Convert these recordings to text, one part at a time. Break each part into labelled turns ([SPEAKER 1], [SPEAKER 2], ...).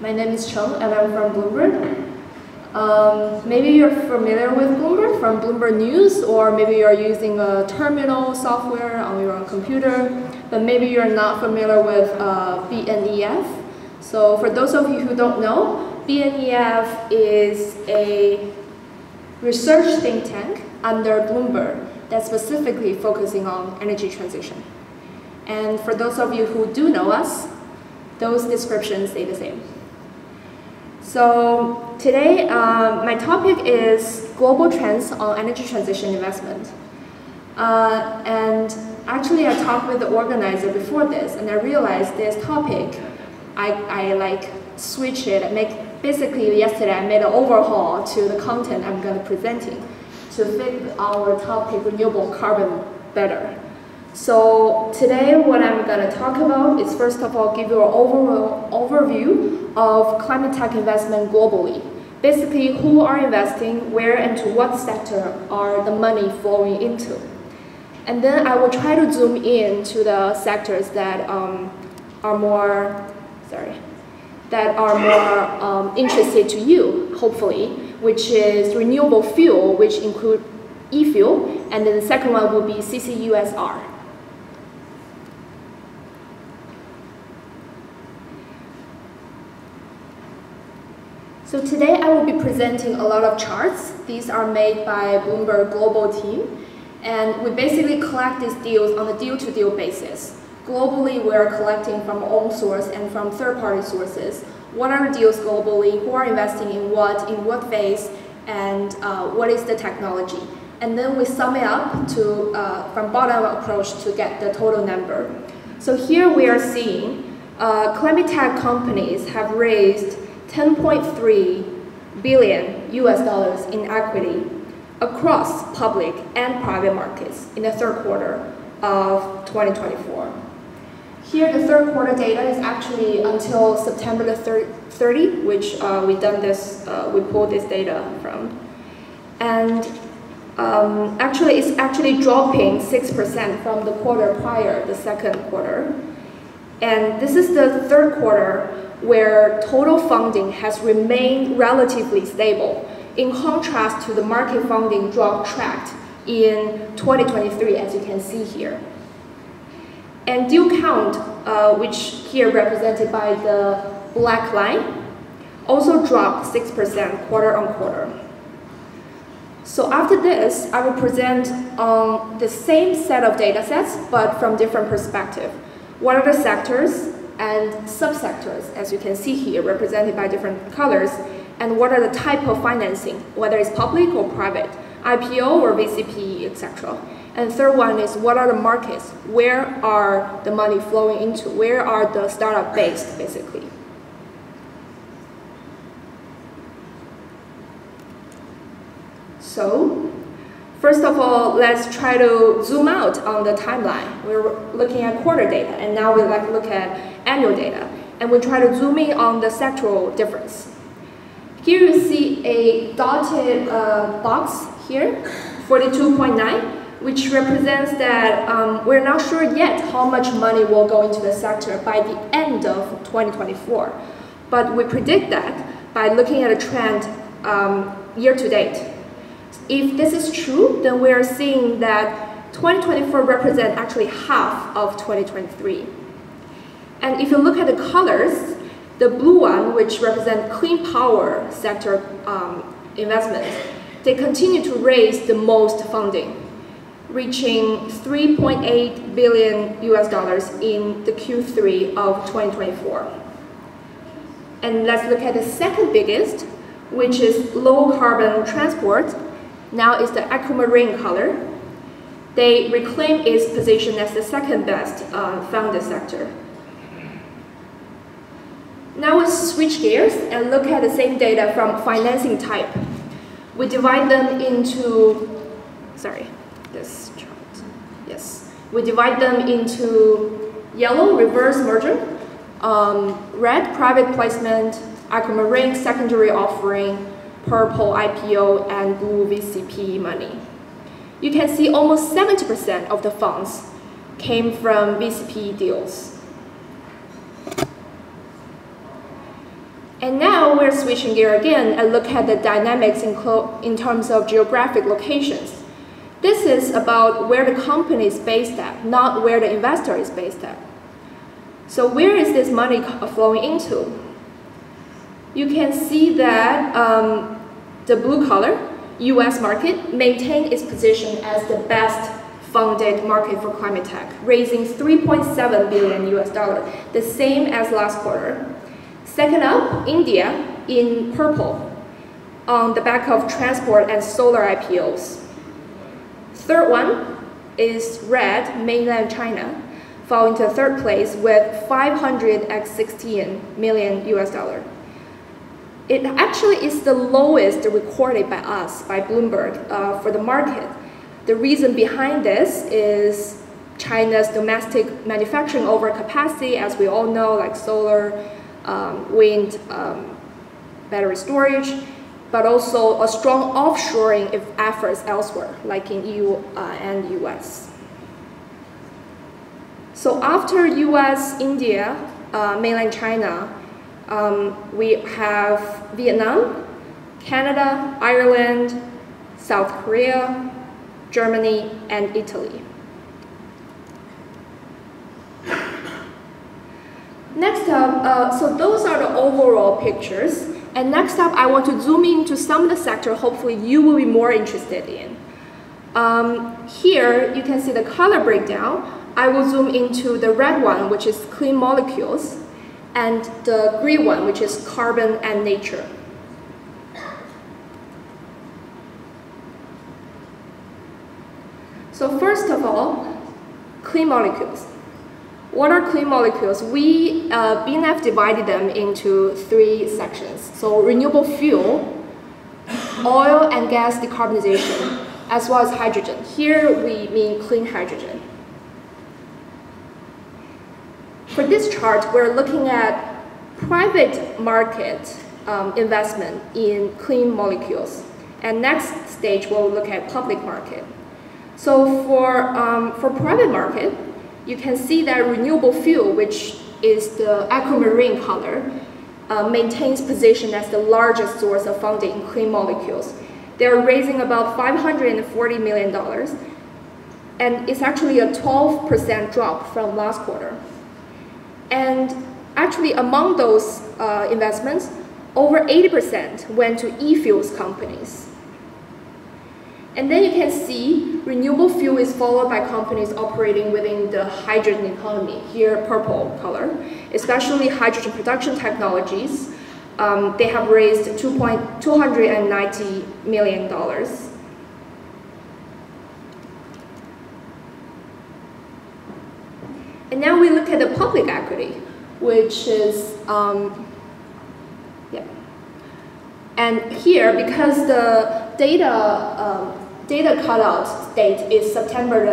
[SPEAKER 1] My name is Cheng and I'm from Bloomberg. Maybe you're familiar with Bloomberg from Bloomberg News, or maybe you're using a terminal software on your own computer, but maybe you're not familiar with BNEF. So for those of you who don't know, BNEF is a research think tank under Bloomberg that's specifically focusing on energy transition. And for those of you who do know us, those descriptions stay the same. So today, my topic is global trends on energy transition investment. And actually, I talked with the organizer before this, and I realized this topic, I like switch it, basically yesterday I made an overhaul to the content I'm going to be presenting to fit our topic, renewable carbon, better. So today what I'm going to talk about is, first of all, give you an overall overview of climate tech investment globally. Basically, who are investing, where and to what sector are the money flowing into. And then I will try to zoom in to the sectors that are more interested to you, hopefully, which is renewable fuel, which include e-fuel, and then the second one will be CCUSR. So today I will be presenting a lot of charts. These are made by Bloomberg Global team, and we basically collect these deals on a deal-to-deal basis. Globally, we are collecting from our own source and from third-party sources. What are the deals globally? Who are investing in what phase, and what is the technology? And then we sum it up to from bottom-up approach to get the total number. So here we are seeing climate tech companies have raised $10.3 billion US in equity across public and private markets in the third quarter of 2024. Here, the third quarter data is actually until September the 30, which we pulled this data from. And actually, it's actually dropping 6% from the quarter prior, the second quarter. And this is the third quarter where total funding has remained relatively stable, in contrast to the market funding drop tracked in 2023, as you can see here. And deal count, which here represented by the black line, also dropped 6% quarter on quarter. So after this, I will present on the same set of data sets, but from different perspectives. What are the sectors and subsectors, as you can see here, represented by different colors, and what are the type of financing, whether it's public or private, IPO or VCP, etc. And third one is, what are the markets? Where are the money flowing into? Where are the startup based, basically? So, first of all, let's try to zoom out on the timeline. We're looking at quarter data, and now we look at annual data. And we try to zoom in on the sectoral difference. Here you see a dotted box here, 42.9, which represents that we're not sure yet how much money will go into the sector by the end of 2024. But we predict that by looking at a trend year to date. If this is true, then we are seeing that 2024 represents actually half of 2023. And if you look at the colors, the blue one, which represents clean power sector investments, they continue to raise the most funding, reaching $3.8 billion US in the Q3 of 2024. And let's look at the second biggest, which is low carbon transport. Now is the aquamarine color. They reclaim its position as the second best funded sector. Now we switch gears and look at the same data from financing type. We divide them into, this chart, yes. We divide them into yellow, reverse merger, red, private placement, aquamarine, secondary offering, purple, IPO, and blue, VCP money. You can see almost 70% of the funds came from VCP deals. And now we're switching gear again and look at the dynamics in terms of geographic locations. This is about where the company is based at, not where the investor is based at. So where is this money flowing into? You can see that the blue color, US market, maintained its position as the best funded market for climate tech, raising $3.7 billion US, the same as last quarter. Second up, India in purple, on the back of transport and solar IPOs. Third one is red, mainland China, falling to third place with 516 million US dollar. It actually is the lowest recorded by us, by Bloomberg, for the market. The reason behind this is China's domestic manufacturing overcapacity, as we all know, like solar, wind, battery storage, but also a strong offshoring efforts elsewhere, like in EU and US. So after US, India, mainland China, we have Vietnam, Canada, Ireland, South Korea, Germany, and Italy. Next up, so those are the overall pictures. And next up, I want to zoom into some of the sector hopefully you will be more interested in. Here, you can see the color breakdown. I will zoom into the red one, which is clean molecules, and the green one, which is carbon and nature. So first of all, clean molecules. What are clean molecules? We, BNF divided them into 3 sections. So renewable fuel, oil and gas decarbonization, as well as hydrogen. Here we mean clean hydrogen. For this chart, we're looking at private market investment in clean molecules. And next stage, we'll look at public market. So for private market, you can see that renewable fuel, which is the aquamarine color, maintains position as the largest source of funding in clean molecules. They're raising about $540 million, and it's actually a 12% drop from last quarter. And actually among those investments, over 80% went to e-fuels companies. And then you can see renewable fuel is followed by companies operating within the hydrogen economy, here purple color, especially hydrogen production technologies. They have raised $290 million. And now we look at the public equity, which is, And here, because the data cutout date is September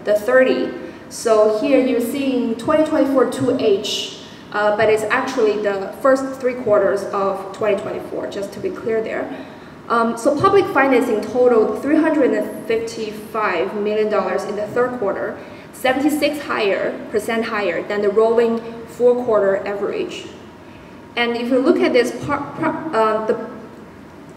[SPEAKER 1] the 30, so here you're seeing 2024 2H, but it's actually the first 3 quarters of 2024, just to be clear there. So public financing totaled $355 million in the 3rd quarter, 76% higher than the rolling 4-quarter average. And if you look at this,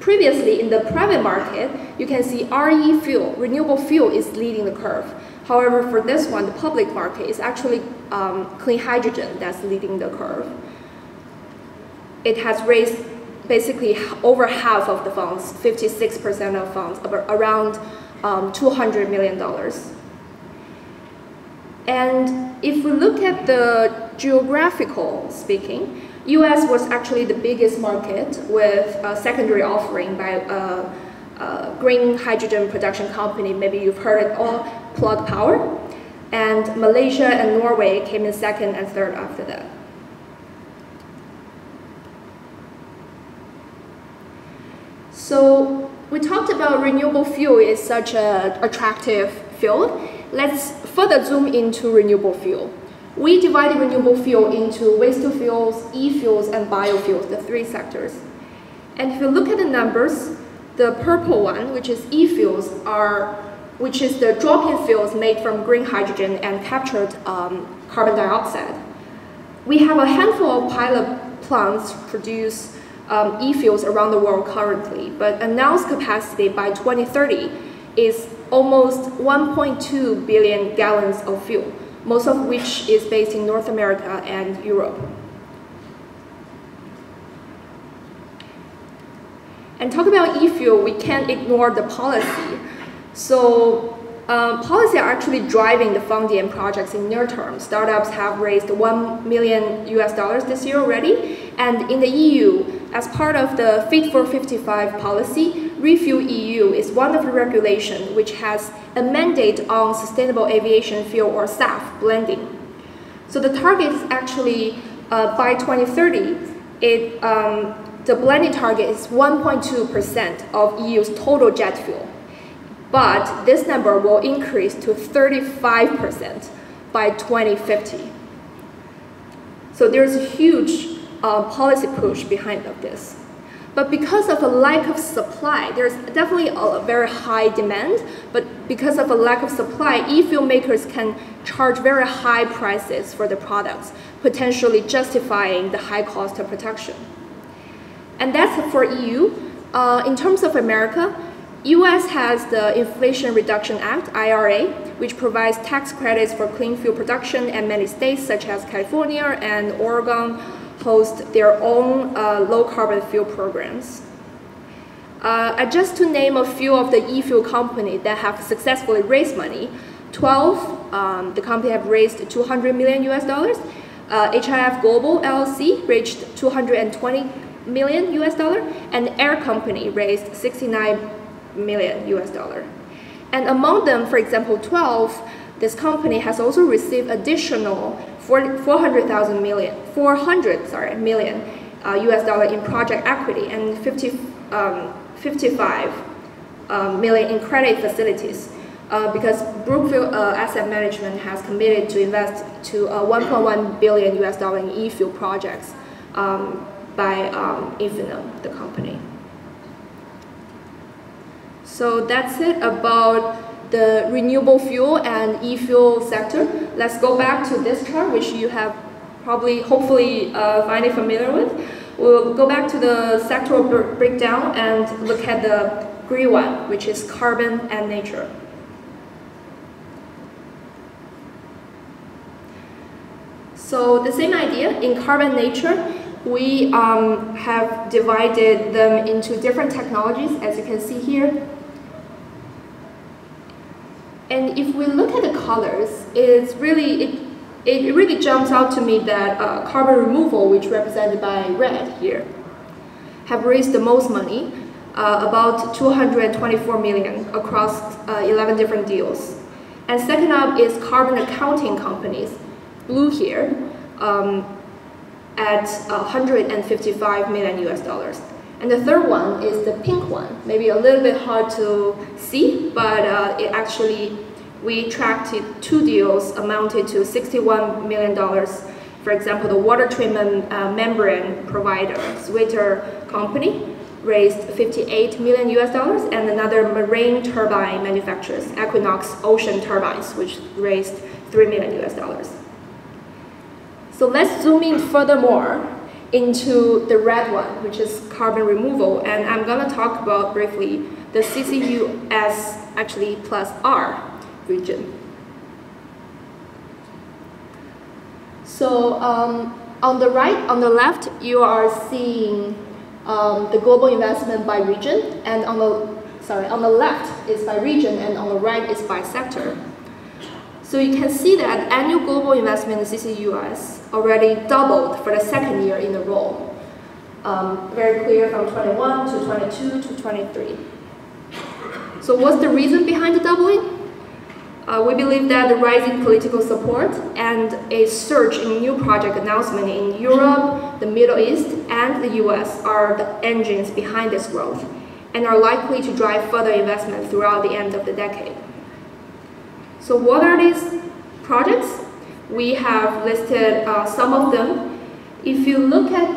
[SPEAKER 1] previously in the private market, you can see RE fuel, renewable fuel, is leading the curve. However, for this one, the public market is actually clean hydrogen that's leading the curve. It has raised basically over half of the funds, 56% of funds, around $200 million. And if we look at the geographical speaking, US was actually the biggest market with a secondary offering by a green hydrogen production company. Maybe you've heard it all, Plug Power. And Malaysia and Norway came in 2nd and 3rd after that. So we talked about renewable fuel is such an attractive field. Let's further zoom into renewable fuel. We divided renewable fuel into waste-to-fuels, e-fuels, and biofuels, the 3 sectors. And if you look at the numbers, the purple one, which is e-fuels, which is the drop-in fuels made from green hydrogen and captured carbon dioxide. We have a handful of pilot plants produce e-fuels around the world currently, but announced capacity by 2030 is almost 1.2 billion gallons of fuel, most of which is based in North America and Europe. And talking about e-fuel, we can't ignore the policy. So policy are actually driving the funding and projects in near term. Startups have raised $1 million this year already. And in the EU, as part of the Fit for 55 policy, Refuel EU is one of the regulations which has a mandate on sustainable aviation fuel or SAF blending. So the target is actually by 2030, the blending target is 1.2% of EU's total jet fuel. But this number will increase to 35% by 2050. So there's a huge policy push behind of this. But because of a lack of supply, there's definitely a very high demand, but because of a lack of supply, e-fuel makers can charge very high prices for the products, potentially justifying the high cost of production. And that's for EU. In terms of America, US has the Inflation Reduction Act, IRA, which provides tax credits for clean fuel production, and many states such as California and Oregon host their own low-carbon fuel programs. Just to name a few of the e-fuel companies that have successfully raised money, 12, the company have raised $200 million. HIF Global LLC reached $220 million, and Air Company raised $69 million. And among them, for example, 12, this company has also received additional $400 million in project equity and 55 million in credit facilities because Brookfield Asset Management has committed to invest to $1.1 billion in e-fuel projects by Infineon, the company. So that's it about the renewable fuel and e-fuel sector. Let's go back to this chart, which you have probably, hopefully, finally familiar with. We'll go back to the sectoral breakdown and look at the green one, which is carbon and nature. So the same idea in carbon nature, we have divided them into different technologies, as you can see here. And if we look at the colors, it really jumps out to me that carbon removal, which represented by red here, have raised the most money, about 224 million across 11 different deals. And second up is carbon accounting companies, blue here, at $155 million. And the third one is the pink one, maybe a little bit hard to see, but we tracked two deals amounted to $61 million. For example, the water treatment membrane provider, Sweeter Company, raised $58 million, and another marine turbine manufacturers, Equinox Ocean Turbines, which raised $3 million. So let's zoom in furthermore into the red one, which is carbon removal, and I'm going to talk about briefly the CCUS plus R region. So on the on the left, you are seeing the global investment by region, and on the left is by region, and on the right is by sector. So you can see that annual global investment in CCUS already doubled for the second year in a row. Very clear from 21 to 22 to 23. So what's the reason behind the doubling? We believe that the rising political support and a surge in new project announcement in Europe, the Middle East, and the US are the engines behind this growth and are likely to drive further investment throughout the end of the decade. So what are these projects? We have listed some of them. If you look at,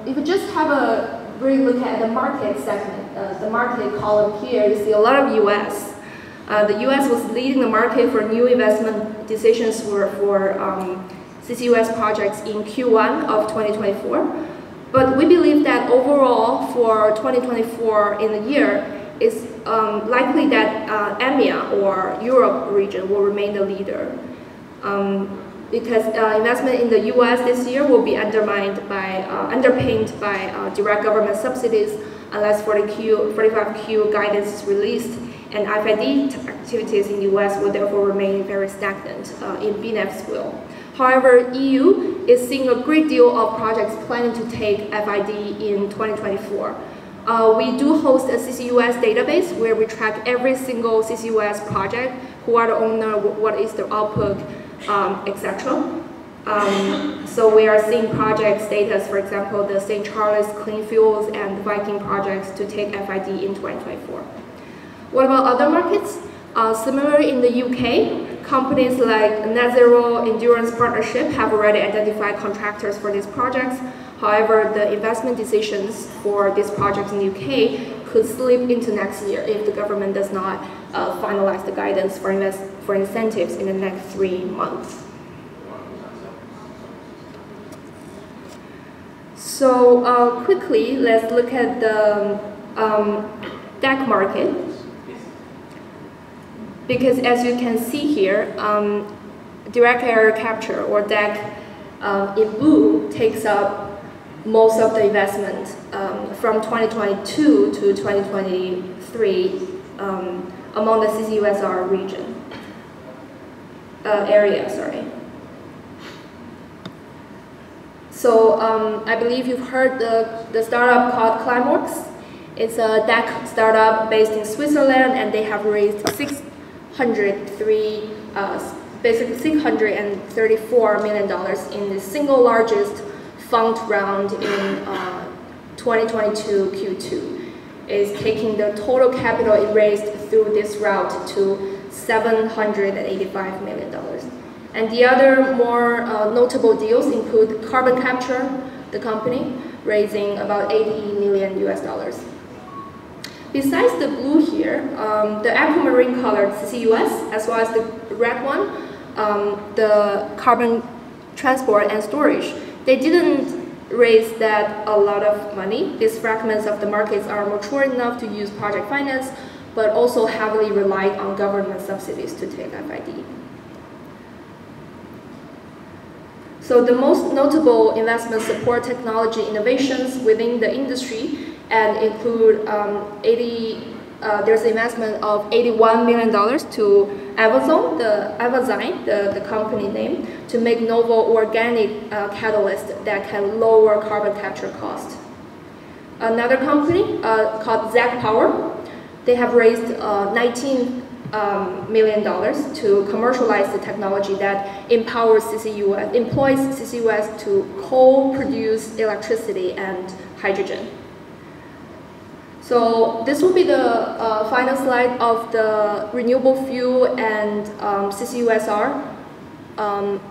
[SPEAKER 1] if you just have a brief look at the market segment, the market column here, you see a lot of US. The US was leading the market for new investment decisions for CCUS projects in Q1 of 2024. But we believe that overall for 2024 in the year, it's likely that EMEA or Europe region will remain the leader. Because investment in the US this year will be underpinned by direct government subsidies unless 45Q guidance is released, and FID activities in the US will therefore remain very stagnant in BNEF's will. However, EU is seeing a great deal of projects planning to take FID in 2024. We do host a CCUS database where we track every single CCUS project, who are the owner, what is the output, etc. So we are seeing project status, for example, the St. Charles Clean Fuels and the Viking projects to take FID in 2024. What about other markets? Similarly, in the UK, companies like Net Zero Endurance Partnership have already identified contractors for these projects. However, the investment decisions for these projects in the UK could slip into next year if the government does not finalize the guidance for incentives in the next 3 months. So quickly, let's look at the DAC market. Because as you can see here, direct air capture, or DAC in blue, takes up most of the investment from 2022 to 2023 among the CCUSR region area. So I believe you've heard the startup called Climeworks. It's a DAC startup based in Switzerland, and they have raised basically $634 million in the single largest fund round in 2022 Q2. Is taking the total capital it raised through this route to $785 million. And the other more notable deals include Carbon Capture, the company, raising about $80 million US. Besides the blue here, the aquamarine colored CCUS, as well as the red one, the carbon transport and storage, they didn't raise that a lot of money. These fragments of the markets are mature enough to use project finance, but also heavily rely on government subsidies to take FID. So the most notable investment support technology innovations within the industry and include there's an investment of $81 million to Amazon, the company name, to make novel organic catalyst that can lower carbon capture cost. Another company called ZAC Power, they have raised $19 million to commercialize the technology that empowers employs CCUS to co-produce electricity and hydrogen. So this will be the final slide of the renewable fuel and CCUSR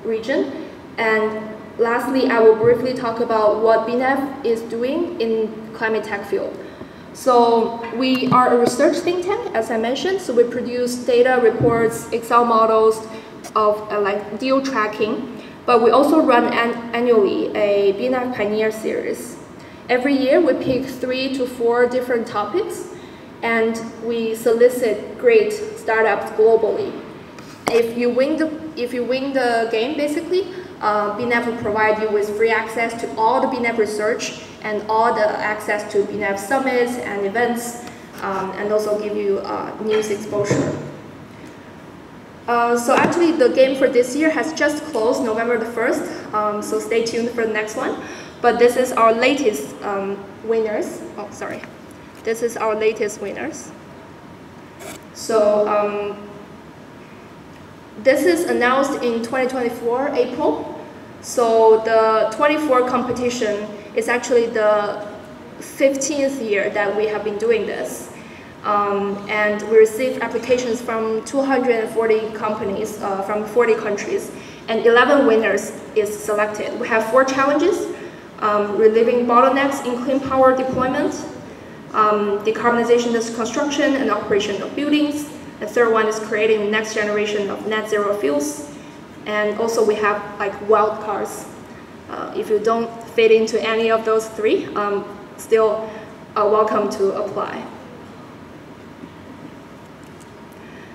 [SPEAKER 1] region. And lastly, I will briefly talk about what BNEF is doing in climate tech field. So we are a research think tank, as I mentioned. So we produce data reports, Excel models of like deal tracking, but we also run annually a BNEF Pioneer series. Every year we pick 3 to 4 different topics, and we solicit great startups globally. If you win the game, basically, BNEF will provide you with free access to all the BNEF research and all the access to BNEF summits and events, and also give you news exposure. So actually the game for this year has just closed November the 1st, so stay tuned for the next one. But this is our latest winners. Oh, sorry. This is our latest winners. So this is announced in 2024, April. So the 24 competition is actually the 15th year that we have been doing this. And we received applications from 240 companies from 40 countries, and 11 winners is selected. We have 4 challenges: relieving bottlenecks in clean power deployment, decarbonization of construction and operation of buildings. The third one is creating the next generation of net zero fuels. And also we have like wild cards. If you don't fit into any of those three, still welcome to apply.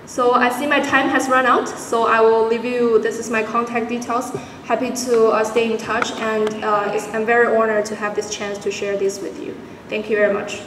[SPEAKER 1] So I see my time has run out, so I will leave you, this is my contact details. Happy to stay in touch, and I'm very honored to have this chance to share this with you. Thank you very much.